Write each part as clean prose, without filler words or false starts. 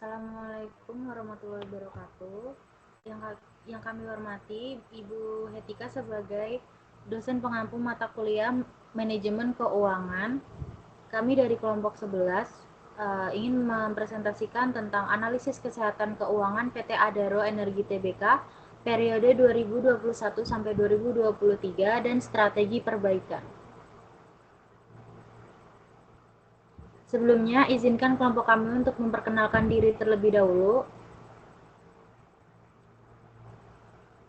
Assalamualaikum warahmatullahi wabarakatuh. Yang kami hormati Ibu Hetika sebagai dosen pengampu mata kuliah Manajemen Keuangan. Kami dari kelompok 11 ingin mempresentasikan tentang analisis kesehatan keuangan PT Adaro Energi Tbk periode 2021 sampai 2023 dan strategi perbaikan. Sebelumnya, izinkan kelompok kami untuk memperkenalkan diri terlebih dahulu.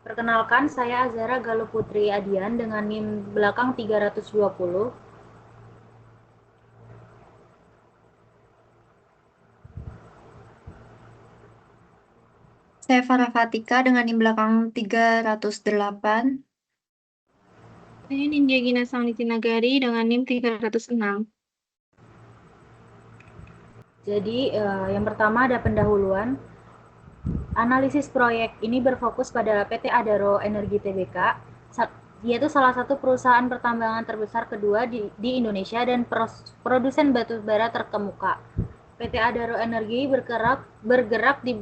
Perkenalkan, saya Azara Galuh Putri Adian dengan NIM belakang 320. Saya Farah Fatika dengan NIM belakang 308. Saya Nindya Gina Sangliti Nagari dengan NIM 306. Jadi, yang pertama ada pendahuluan. Analisis proyek ini berfokus pada PT Adaro Energi Tbk, yaitu salah satu perusahaan pertambangan terbesar kedua di Indonesia dan produsen batu bara terkemuka. PT Adaro Energi bergerak di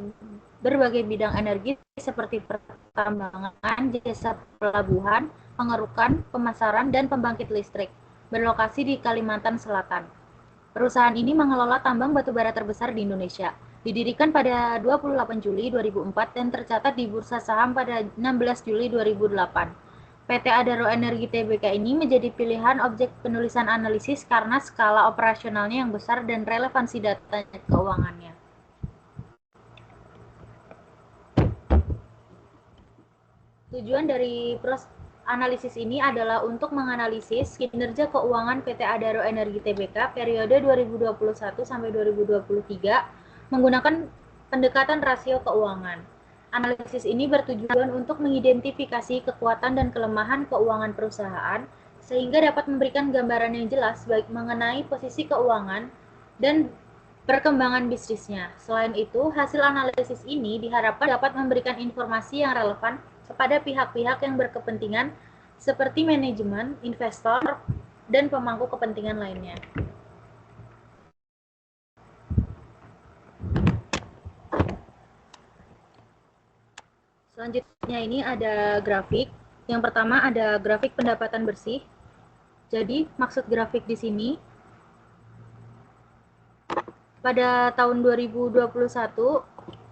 berbagai bidang energi seperti pertambangan, jasa pelabuhan, pengerukan, pemasaran, dan pembangkit listrik, berlokasi di Kalimantan Selatan. Perusahaan ini mengelola tambang batubara terbesar di Indonesia. Didirikan pada 28 Juli 2004 dan tercatat di Bursa Saham pada 16 Juli 2008. PT Adaro Energi Tbk ini menjadi pilihan objek penulisan analisis karena skala operasionalnya yang besar dan relevansi data keuangannya. Tujuan dari analisis ini adalah untuk menganalisis kinerja keuangan PT Adaro Energi Tbk periode 2021 sampai 2023 menggunakan pendekatan rasio keuangan. Analisis ini bertujuan untuk mengidentifikasi kekuatan dan kelemahan keuangan perusahaan sehingga dapat memberikan gambaran yang jelas baik mengenai posisi keuangan dan perkembangan bisnisnya. Selain itu, hasil analisis ini diharapkan dapat memberikan informasi yang relevan kepada pihak-pihak yang berkepentingan seperti manajemen, investor, dan pemangku kepentingan lainnya. Selanjutnya ini ada grafik. Yang pertama ada grafik pendapatan bersih. Jadi maksud grafik di sini pada tahun 2021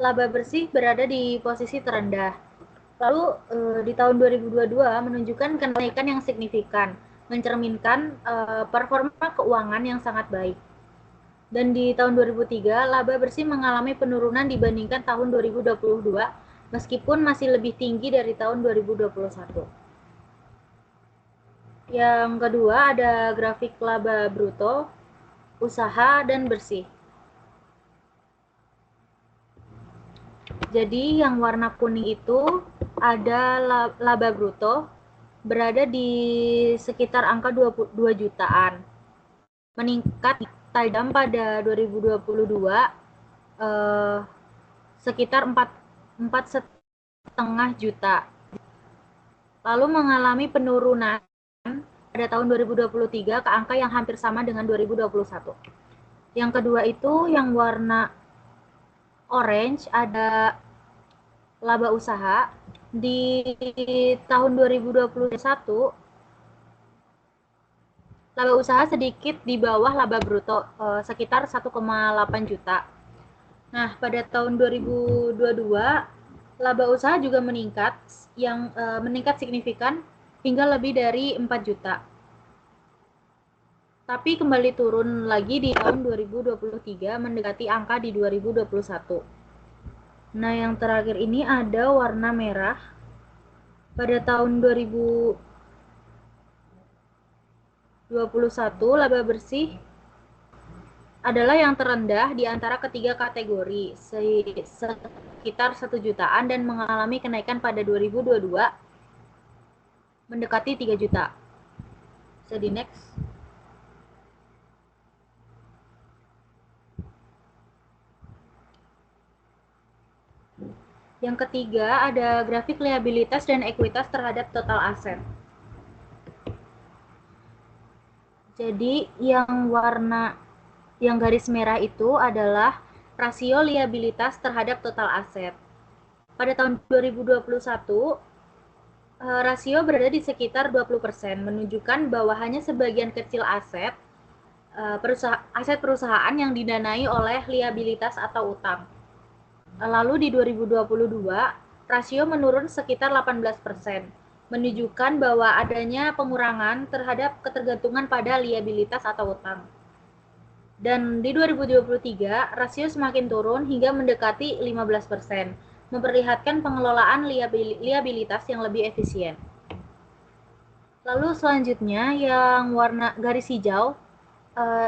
laba bersih berada di posisi terendah. Lalu di tahun 2022 menunjukkan kenaikan yang signifikan, mencerminkan performa keuangan yang sangat baik. Dan di tahun 2003 laba bersih mengalami penurunan dibandingkan tahun 2022 meskipun masih lebih tinggi dari tahun 2021. Yang kedua ada grafik laba bruto, usaha, dan bersih. Jadi yang warna kuning itu ada laba bruto berada di sekitar angka 22 jutaan. Meningkat tajam pada 2022 sekitar 4,5 juta. Lalu mengalami penurunan pada tahun 2023 ke angka yang hampir sama dengan 2021. Yang kedua itu yang warna orange ada laba usaha di tahun 2021 laba usaha sedikit di bawah laba bruto sekitar 1,8 juta. Nah, pada tahun 2022 laba usaha juga meningkat meningkat signifikan hingga lebih dari 4 juta. Tapi kembali turun lagi di tahun 2023 mendekati angka di 2021. Nah, yang terakhir ini ada warna merah. Pada tahun 2021 laba bersih adalah yang terendah di antara ketiga kategori, sekitar 1 jutaan dan mengalami kenaikan pada 2022 mendekati 3 juta. Jadi next. Yang ketiga ada grafik liabilitas dan ekuitas terhadap total aset. Jadi yang garis merah itu adalah rasio liabilitas terhadap total aset. Pada tahun 2021, rasio berada di sekitar 20%, menunjukkan bahwa hanya sebagian kecil aset perusahaan yang didanai oleh liabilitas atau utang. Lalu di 2022, rasio menurun sekitar 18%, menunjukkan bahwa adanya pengurangan terhadap ketergantungan pada liabilitas atau utang. Dan di 2023, rasio semakin turun hingga mendekati 15%, memperlihatkan pengelolaan liabilitas yang lebih efisien. Lalu selanjutnya yang warna garis hijau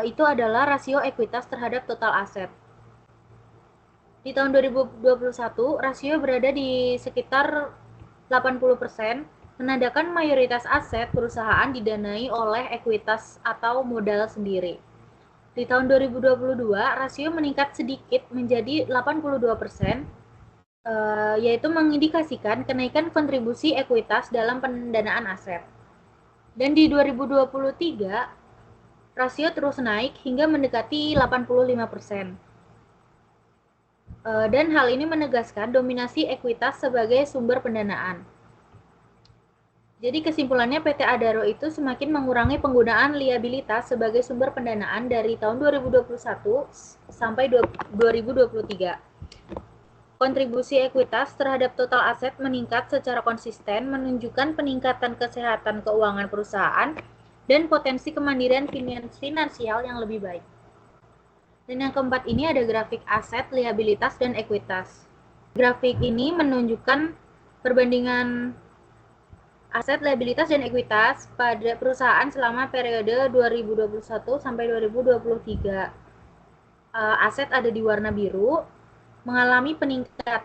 itu adalah rasio ekuitas terhadap total aset. Di tahun 2021, rasio berada di sekitar 80%, menandakan mayoritas aset perusahaan didanai oleh ekuitas atau modal sendiri. Di tahun 2022, rasio meningkat sedikit menjadi 82%, yaitu mengindikasikan kenaikan kontribusi ekuitas dalam pendanaan aset. Dan di 2023, rasio terus naik hingga mendekati 85%. Dan hal ini menegaskan dominasi ekuitas sebagai sumber pendanaan. Jadi kesimpulannya PT Adaro itu semakin mengurangi penggunaan liabilitas sebagai sumber pendanaan dari tahun 2021 sampai 2023. Kontribusi ekuitas terhadap total aset meningkat secara konsisten, menunjukkan peningkatan kesehatan keuangan perusahaan dan potensi kemandirian finansial yang lebih baik. Dan yang keempat ini ada grafik aset, liabilitas, dan ekuitas. Grafik ini menunjukkan perbandingan aset, liabilitas, dan ekuitas pada perusahaan selama periode 2021 sampai 2023. Aset ada di warna biru, mengalami peningkatan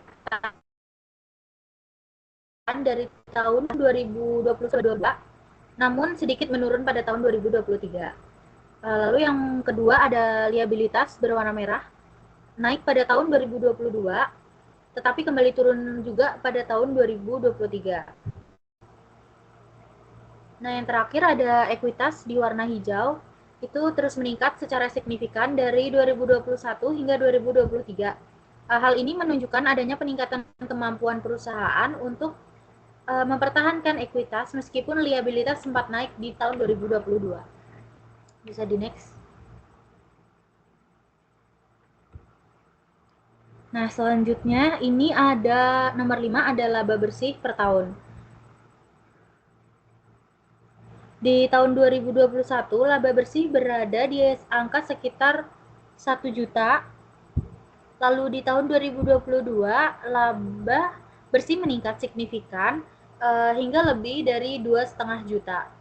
dari tahun 2022, namun sedikit menurun pada tahun 2023. Lalu yang kedua ada liabilitas berwarna merah, naik pada tahun 2022, tetapi kembali turun juga pada tahun 2023. Nah, yang terakhir ada ekuitas di warna hijau, itu terus meningkat secara signifikan dari 2021 hingga 2023. Hal ini menunjukkan adanya peningkatan kemampuan perusahaan untuk mempertahankan ekuitas meskipun liabilitas sempat naik di tahun 2022. Bisa di next. Nah, selanjutnya ini ada nomor 5 ada laba bersih per tahun. Di tahun 2021, laba bersih berada di angka sekitar 1 juta. Lalu di tahun 2022, laba bersih meningkat signifikan hingga lebih dari 2,5 juta.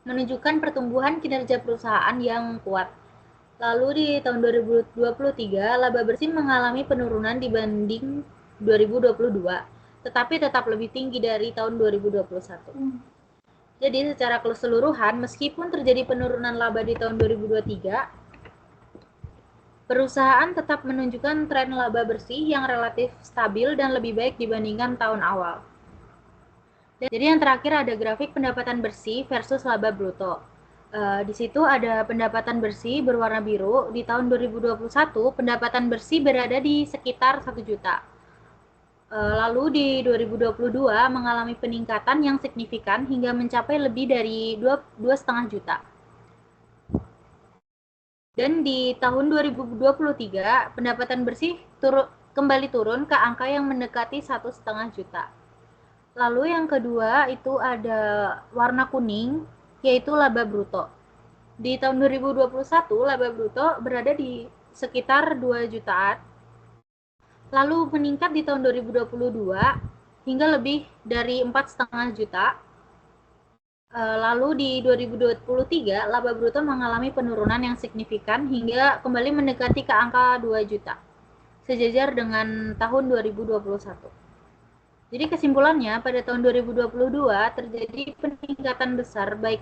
Menunjukkan pertumbuhan kinerja perusahaan yang kuat. Lalu di tahun 2023, laba bersih mengalami penurunan dibanding 2022, tetapi tetap lebih tinggi dari tahun 2021. Jadi secara keseluruhan, meskipun terjadi penurunan laba di tahun 2023, perusahaan tetap menunjukkan tren laba bersih yang relatif stabil dan lebih baik dibandingkan tahun awal. Jadi yang terakhir ada grafik pendapatan bersih versus laba bruto. Di situ ada pendapatan bersih berwarna biru. Di tahun 2021, pendapatan bersih berada di sekitar 1 juta. Lalu di 2022 mengalami peningkatan yang signifikan hingga mencapai lebih dari 2,5 juta. Dan di tahun 2023, pendapatan bersih kembali turun ke angka yang mendekati 1,5 juta. Lalu yang kedua itu ada warna kuning, yaitu laba bruto. Di tahun 2021, laba bruto berada di sekitar 2 jutaan, lalu meningkat di tahun 2022 hingga lebih dari 4,5 juta. Lalu di 2023, laba bruto mengalami penurunan yang signifikan hingga kembali mendekati ke angka 2 juta, sejajar dengan tahun 2021. Jadi kesimpulannya, pada tahun 2022 terjadi peningkatan besar baik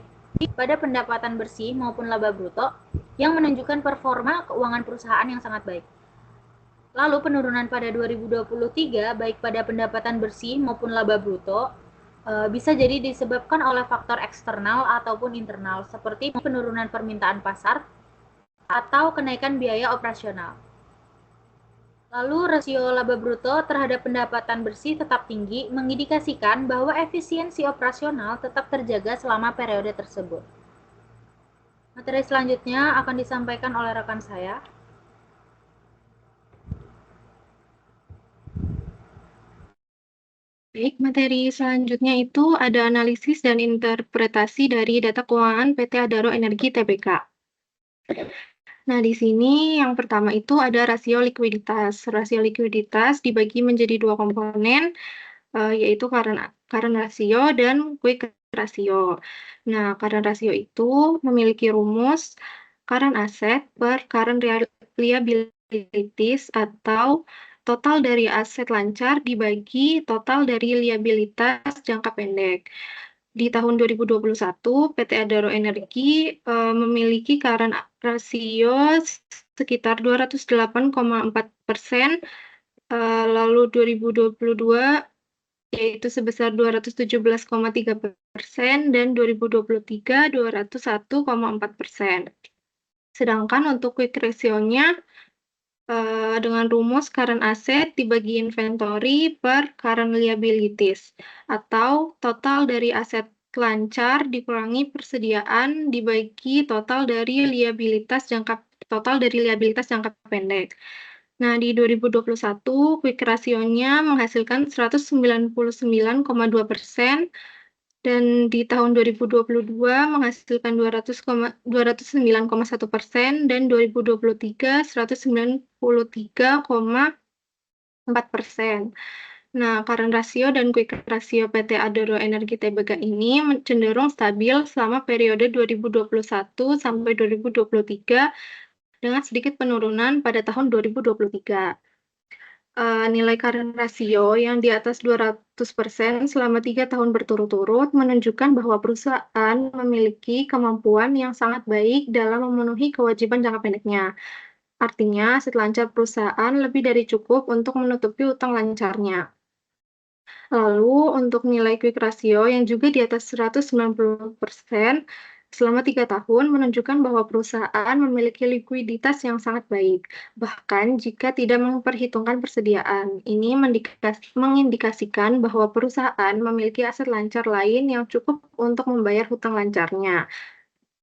pada pendapatan bersih maupun laba bruto yang menunjukkan performa keuangan perusahaan yang sangat baik. Lalu penurunan pada 2023 baik pada pendapatan bersih maupun laba bruto bisa jadi disebabkan oleh faktor eksternal ataupun internal seperti penurunan permintaan pasar atau kenaikan biaya operasional. Lalu rasio laba bruto terhadap pendapatan bersih tetap tinggi, mengindikasikan bahwa efisiensi operasional tetap terjaga selama periode tersebut. Materi selanjutnya akan disampaikan oleh rekan saya. Baik, materi selanjutnya itu ada analisis dan interpretasi dari data keuangan PT Adaro Energi Tbk. Nah, di sini yang pertama itu ada rasio likuiditas. Rasio likuiditas dibagi menjadi dua komponen, yaitu current ratio dan quick ratio. Nah, current ratio itu memiliki rumus current asset per current liabilities atau total dari aset lancar dibagi total dari liabilitas jangka pendek. Di tahun 2021, PT Adaro Energi memiliki current ratio sekitar 208,4%, lalu 2022 yaitu sebesar 217,3% dan 2023 201,4%. Sedangkan untuk quick ratio-nya dengan rumus current asset dibagi inventory per current liabilities atau total dari aset lancar dikurangi persediaan dibagi total dari liabilitas jangka pendek. Nah, di 2021 quick ratio-nya menghasilkan 199,2% dan di tahun 2022 menghasilkan 209,1% dan 2023 193,4%. Nah, current ratio dan quick ratio PT Adaro Energi Tbk ini cenderung stabil selama periode 2021 sampai 2023 dengan sedikit penurunan pada tahun 2023. Nilai current ratio yang di atas 200% selama 3 tahun berturut-turut menunjukkan bahwa perusahaan memiliki kemampuan yang sangat baik dalam memenuhi kewajiban jangka pendeknya. Artinya, aset lancar perusahaan lebih dari cukup untuk menutupi utang lancarnya. Lalu, untuk nilai quick ratio yang juga di atas 190% selama 3 tahun menunjukkan bahwa perusahaan memiliki likuiditas yang sangat baik, bahkan jika tidak memperhitungkan persediaan. Ini mengindikasikan bahwa perusahaan memiliki aset lancar lain yang cukup untuk membayar hutang lancarnya.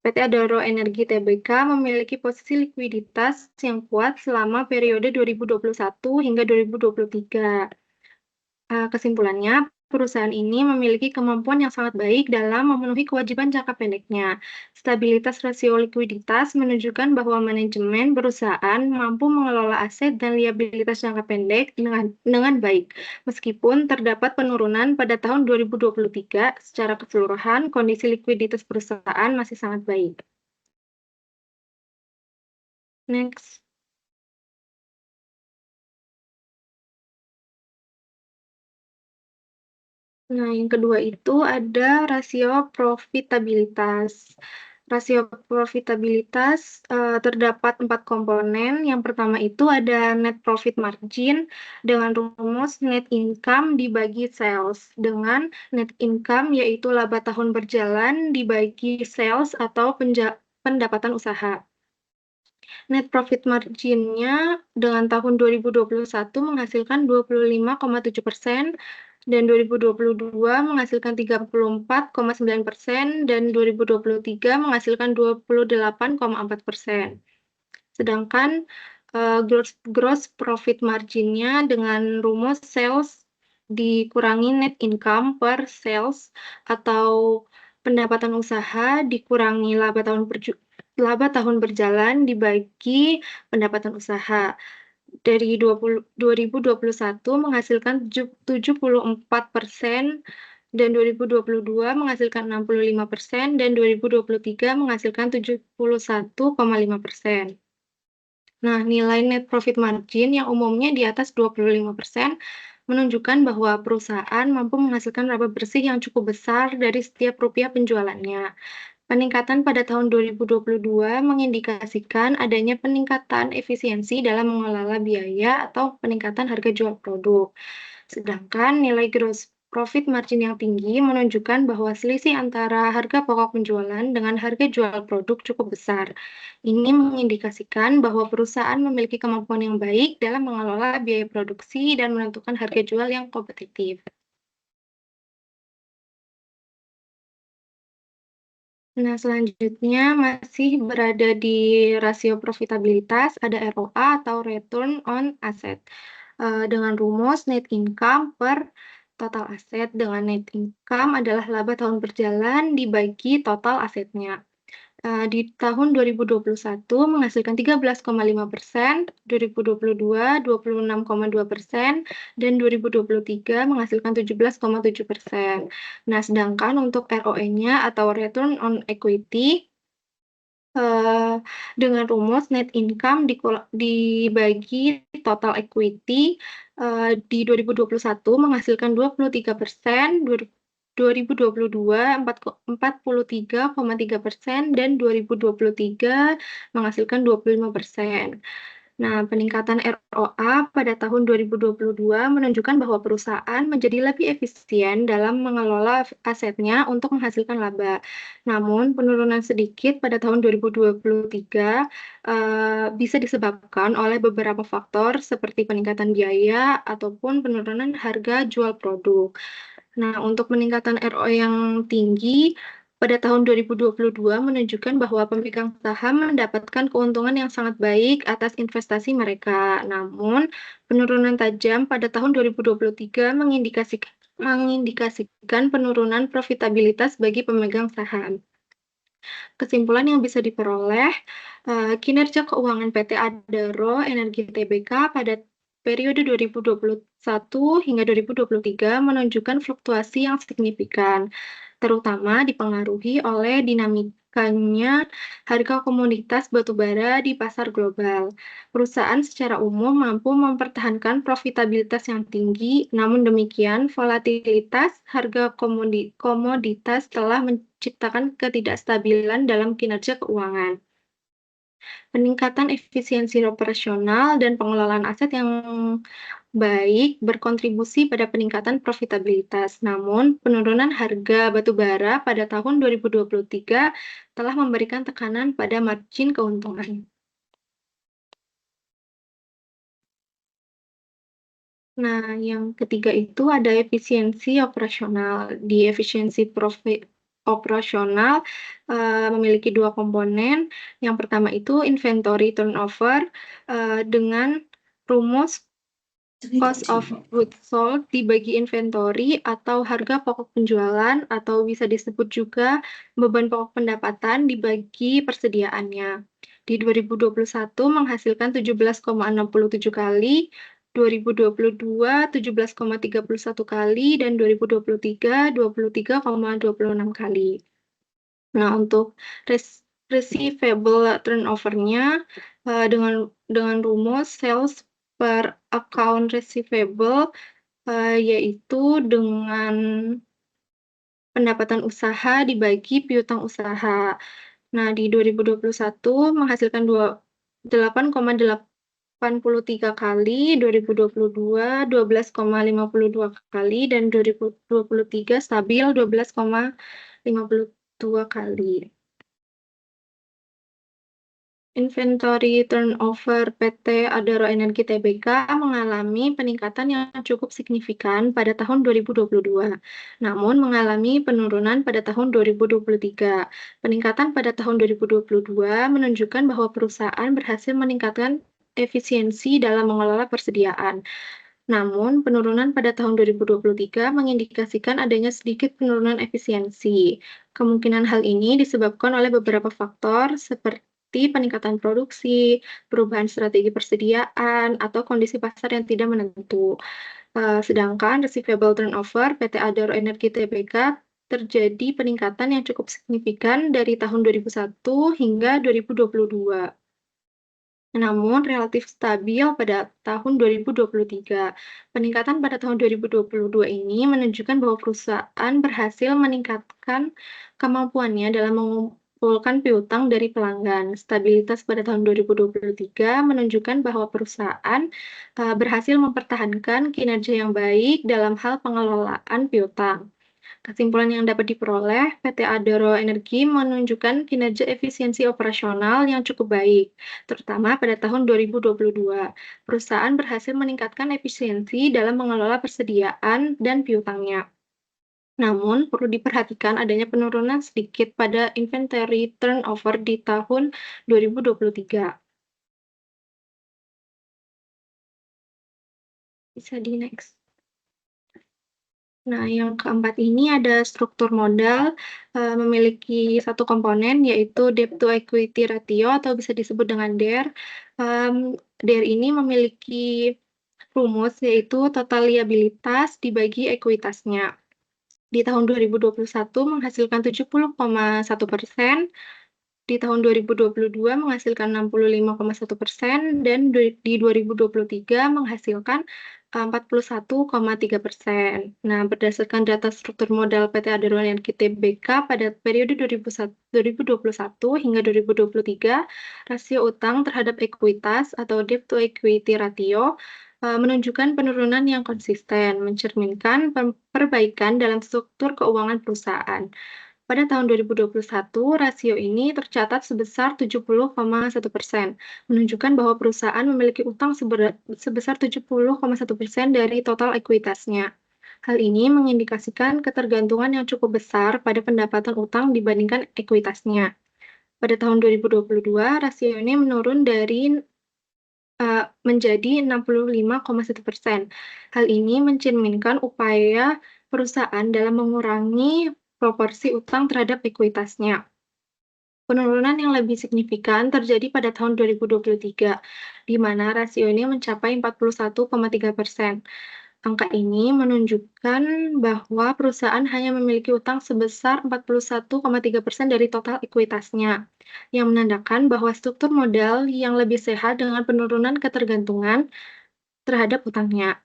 PT Adaro Energi Tbk memiliki posisi likuiditas yang kuat selama periode 2021 hingga 2023. Kesimpulannya, perusahaan ini memiliki kemampuan yang sangat baik dalam memenuhi kewajiban jangka pendeknya. Stabilitas rasio likuiditas menunjukkan bahwa manajemen perusahaan mampu mengelola aset dan liabilitas jangka pendek dengan baik. Meskipun terdapat penurunan pada tahun 2023, secara keseluruhan kondisi likuiditas perusahaan masih sangat baik. Next. Nah, yang kedua itu ada rasio profitabilitas. Rasio profitabilitas terdapat 4 komponen. Yang pertama itu ada net profit margin dengan rumus net income dibagi sales dengan net income yaitu laba tahun berjalan dibagi sales atau pendapatan usaha. Net profit margin-nya dengan tahun 2021 menghasilkan 25,7% dan 2022 menghasilkan 34,9% dan 2023 menghasilkan 28,4%. Sedangkan gross profit margin-nya dengan rumus sales dikurangi net income per sales atau pendapatan usaha dikurangi laba tahun berjalan dibagi pendapatan usaha. Dari 2021 menghasilkan 74% dan 2022 menghasilkan 65% dan 2023 menghasilkan 71,5%. Nah, nilai net profit margin yang umumnya di atas 25% menunjukkan bahwa perusahaan mampu menghasilkan laba bersih yang cukup besar dari setiap rupiah penjualannya. Peningkatan pada tahun 2022 mengindikasikan adanya peningkatan efisiensi dalam mengelola biaya atau peningkatan harga jual produk. Sedangkan nilai gross profit margin yang tinggi menunjukkan bahwa selisih antara harga pokok penjualan dengan harga jual produk cukup besar. Ini mengindikasikan bahwa perusahaan memiliki kemampuan yang baik dalam mengelola biaya produksi dan menentukan harga jual yang kompetitif. Nah, selanjutnya masih berada di rasio profitabilitas, ada ROA atau Return on Asset. Dengan rumus net income per total aset dengan net income adalah laba tahun berjalan dibagi total asetnya. Di tahun 2021 menghasilkan 13,5%, 2022 26,2%, dan 2023 menghasilkan 17,7%. Nah, sedangkan untuk ROE-nya atau Return on Equity dengan rumus net income dibagi total equity di 2021 menghasilkan 23%, 2022 43,3%, dan 2023 menghasilkan 25%. Nah, peningkatan ROA pada tahun 2022 menunjukkan bahwa perusahaan menjadi lebih efisien dalam mengelola asetnya untuk menghasilkan laba. Namun, penurunan sedikit pada tahun 2023 bisa disebabkan oleh beberapa faktor seperti peningkatan biaya ataupun penurunan harga jual produk. Nah, untuk peningkatan ROE yang tinggi pada tahun 2022 menunjukkan bahwa pemegang saham mendapatkan keuntungan yang sangat baik atas investasi mereka. Namun, penurunan tajam pada tahun 2023 mengindikasikan penurunan profitabilitas bagi pemegang saham. Kesimpulan yang bisa diperoleh, kinerja keuangan PT Adaro Energi Tbk pada periode 2021 hingga 2023 menunjukkan fluktuasi yang signifikan, terutama dipengaruhi oleh dinamikanya harga komoditas batubara di pasar global. Perusahaan secara umum mampu mempertahankan profitabilitas yang tinggi, namun demikian volatilitas harga komoditas telah menciptakan ketidakstabilan dalam kinerja keuangan. Peningkatan efisiensi operasional dan pengelolaan aset yang baik berkontribusi pada peningkatan profitabilitas. Namun, penurunan harga batubara pada tahun 2023 telah memberikan tekanan pada margin keuntungan. Nah, yang ketiga itu ada efisiensi operasional. Di efisiensi operasional memiliki dua komponen. Yang pertama itu inventory turnover dengan rumus cost of goods sold dibagi inventory atau harga pokok penjualan atau bisa disebut juga beban pokok pendapatan dibagi persediaannya. Di 2021 menghasilkan 17,67 kali, 2022 17,31 kali, dan 2023 23,26 kali. Nah, untuk receivable turnover-nya dengan rumus sales per account receivable yaitu dengan pendapatan usaha dibagi piutang usaha. Nah, di 2021 menghasilkan 8,83 kali, 2022 12,52 kali, dan 2023 stabil 12,52 kali. Inventory turnover PT Adaro Energi Tbk mengalami peningkatan yang cukup signifikan pada tahun 2022, namun mengalami penurunan pada tahun 2023. Peningkatan pada tahun 2022 menunjukkan bahwa perusahaan berhasil meningkatkan efisiensi dalam mengelola persediaan. Namun, penurunan pada tahun 2023 mengindikasikan adanya sedikit penurunan efisiensi. Kemungkinan hal ini disebabkan oleh beberapa faktor seperti peningkatan produksi, perubahan strategi persediaan, atau kondisi pasar yang tidak menentu. Sedangkan receivable turnover PT Adaro Energi Tbk terjadi peningkatan yang cukup signifikan dari tahun 2001 hingga 2022. Namun relatif stabil pada tahun 2023. Peningkatan pada tahun 2022 ini menunjukkan bahwa perusahaan berhasil meningkatkan kemampuannya dalam mengumpulkan piutang dari pelanggan. Stabilitas pada tahun 2023 menunjukkan bahwa perusahaan berhasil mempertahankan kinerja yang baik dalam hal pengelolaan piutang. Kesimpulan yang dapat diperoleh, PT Adaro Energi menunjukkan kinerja efisiensi operasional yang cukup baik, terutama pada tahun 2022. Perusahaan berhasil meningkatkan efisiensi dalam mengelola persediaan dan piutangnya. Namun, perlu diperhatikan adanya penurunan sedikit pada inventory turnover di tahun 2023. Bisa di next. Nah, yang keempat ini ada struktur modal, memiliki satu komponen yaitu debt to equity ratio atau bisa disebut dengan DER. DER ini memiliki rumus yaitu total liabilitas dibagi ekuitasnya. Di tahun 2021 menghasilkan 70,1%, di tahun 2022 menghasilkan 65,1%, dan di 2023 menghasilkan 41,3%. Nah, berdasarkan data struktur modal PT Adaro Energi Tbk pada periode 2021 hingga 2023, rasio utang terhadap ekuitas atau debt to equity ratio menunjukkan penurunan yang konsisten, mencerminkan perbaikan dalam struktur keuangan perusahaan. Pada tahun 2021, rasio ini tercatat sebesar 70,1%, menunjukkan bahwa perusahaan memiliki utang sebesar 70,1% dari total ekuitasnya. Hal ini mengindikasikan ketergantungan yang cukup besar pada pendapatan utang dibandingkan ekuitasnya. Pada tahun 2022, rasio ini menurun menjadi 65,1%. Hal ini mencerminkan upaya perusahaan dalam mengurangi proporsi utang terhadap ekuitasnya. Penurunan yang lebih signifikan terjadi pada tahun 2023, di mana rasio ini mencapai 41,3%. Angka ini menunjukkan bahwa perusahaan hanya memiliki utang sebesar 41,3% dari total ekuitasnya, yang menandakan bahwa struktur modal yang lebih sehat dengan penurunan ketergantungan terhadap utangnya.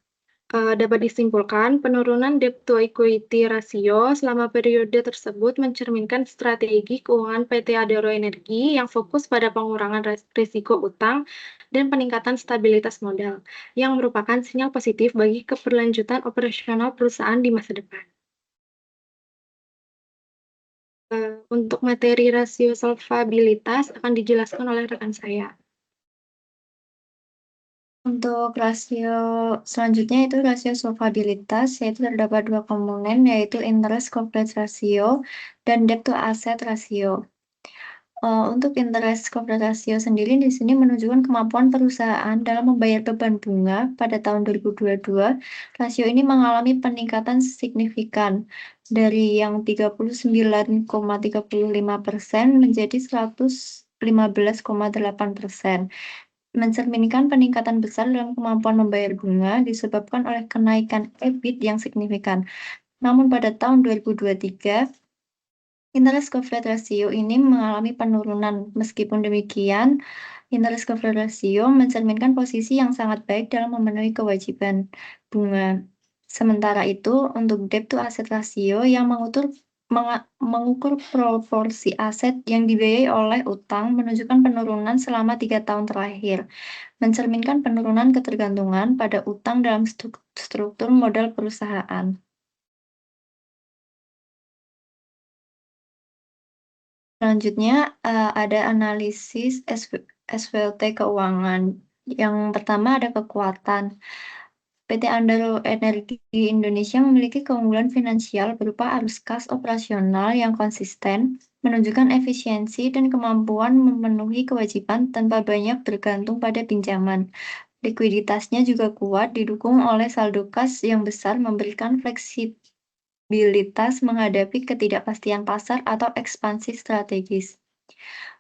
Dapat disimpulkan, penurunan debt to equity ratio selama periode tersebut mencerminkan strategi keuangan PT Adaro Energi yang fokus pada pengurangan risiko utang dan peningkatan stabilitas modal, yang merupakan sinyal positif bagi keberlanjutan operasional perusahaan di masa depan. Untuk materi rasio solvabilitas akan dijelaskan oleh rekan saya. Untuk rasio selanjutnya itu rasio solvabilitas, yaitu terdapat dua komponen, yaitu interest coverage ratio dan debt to asset ratio. Untuk interest coverage ratio sendiri di sini menunjukkan kemampuan perusahaan dalam membayar beban bunga pada tahun 2022. Rasio ini mengalami peningkatan signifikan dari yang 39,35% menjadi 115,8%. Mencerminkan peningkatan besar dalam kemampuan membayar bunga disebabkan oleh kenaikan EBIT yang signifikan. Namun pada tahun 2023, interest coverage ratio ini mengalami penurunan. Meskipun demikian, interest coverage ratio mencerminkan posisi yang sangat baik dalam memenuhi kewajiban bunga. Sementara itu, untuk debt to asset ratio yang mengukur proporsi aset yang dibiayai oleh utang menunjukkan penurunan selama 3 tahun terakhir, mencerminkan penurunan ketergantungan pada utang dalam struktur modal perusahaan. Selanjutnya, ada analisis SWOT keuangan. Yang pertama ada kekuatan. PT Adaro Energi Indonesia memiliki keunggulan finansial berupa arus kas operasional yang konsisten, menunjukkan efisiensi dan kemampuan memenuhi kewajiban tanpa banyak bergantung pada pinjaman. Likuiditasnya juga kuat, didukung oleh saldo kas yang besar, memberikan fleksibilitas menghadapi ketidakpastian pasar atau ekspansi strategis.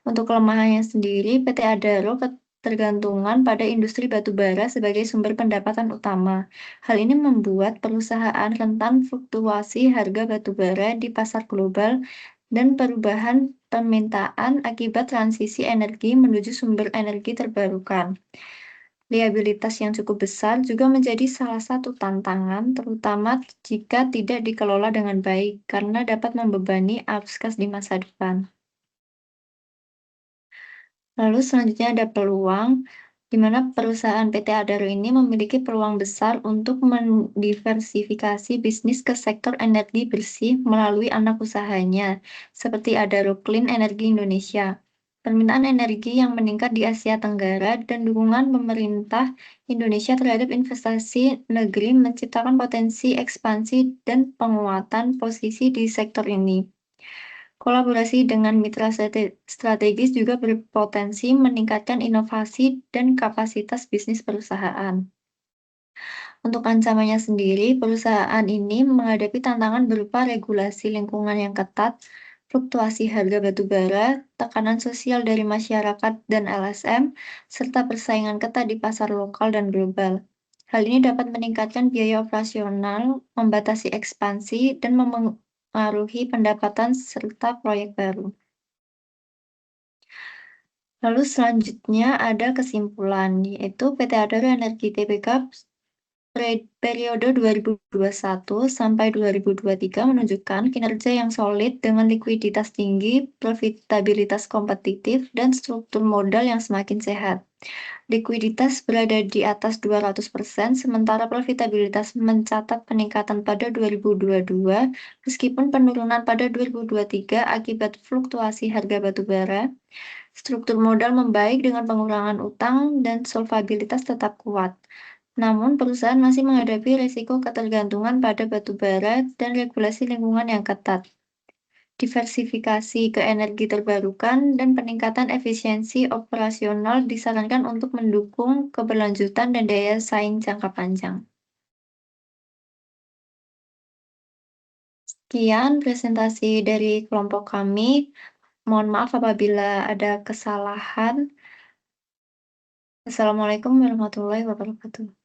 Untuk kelemahannya sendiri, PT Adaro ketergantungan pada industri batubara sebagai sumber pendapatan utama. Hal ini membuat perusahaan rentan fluktuasi harga batubara di pasar global dan perubahan permintaan akibat transisi energi menuju sumber energi terbarukan. Liabilitas yang cukup besar juga menjadi salah satu tantangan, terutama jika tidak dikelola dengan baik, karena dapat membebani arus kas di masa depan. Lalu selanjutnya ada peluang, di mana perusahaan PT Adaro ini memiliki peluang besar untuk mendiversifikasi bisnis ke sektor energi bersih melalui anak usahanya, seperti Adaro Clean Energy Indonesia. Permintaan energi yang meningkat di Asia Tenggara dan dukungan pemerintah Indonesia terhadap investasi negeri menciptakan potensi ekspansi dan penguatan posisi di sektor ini. Kolaborasi dengan mitra strategis juga berpotensi meningkatkan inovasi dan kapasitas bisnis perusahaan. Untuk ancamannya sendiri, perusahaan ini menghadapi tantangan berupa regulasi lingkungan yang ketat, fluktuasi harga batu bara, tekanan sosial dari masyarakat dan LSM, serta persaingan ketat di pasar lokal dan global. Hal ini dapat meningkatkan biaya operasional, membatasi ekspansi, dan mempengaruhi pendapatan serta proyek baru. Lalu selanjutnya ada kesimpulan, yaitu PT Adaro Energi Tbk periode 2021 sampai 2023 menunjukkan kinerja yang solid dengan likuiditas tinggi, profitabilitas kompetitif, dan struktur modal yang semakin sehat. Likuiditas berada di atas 200%, sementara profitabilitas mencatat peningkatan pada 2022, meskipun penurunan pada 2023 akibat fluktuasi harga batu bara. Struktur modal membaik dengan pengurangan utang dan solvabilitas tetap kuat. Namun, perusahaan masih menghadapi risiko ketergantungan pada batu bara dan regulasi lingkungan yang ketat. Diversifikasi ke energi terbarukan dan peningkatan efisiensi operasional disarankan untuk mendukung keberlanjutan dan daya saing jangka panjang. Sekian presentasi dari kelompok kami. Mohon maaf apabila ada kesalahan. Assalamualaikum warahmatullahi wabarakatuh.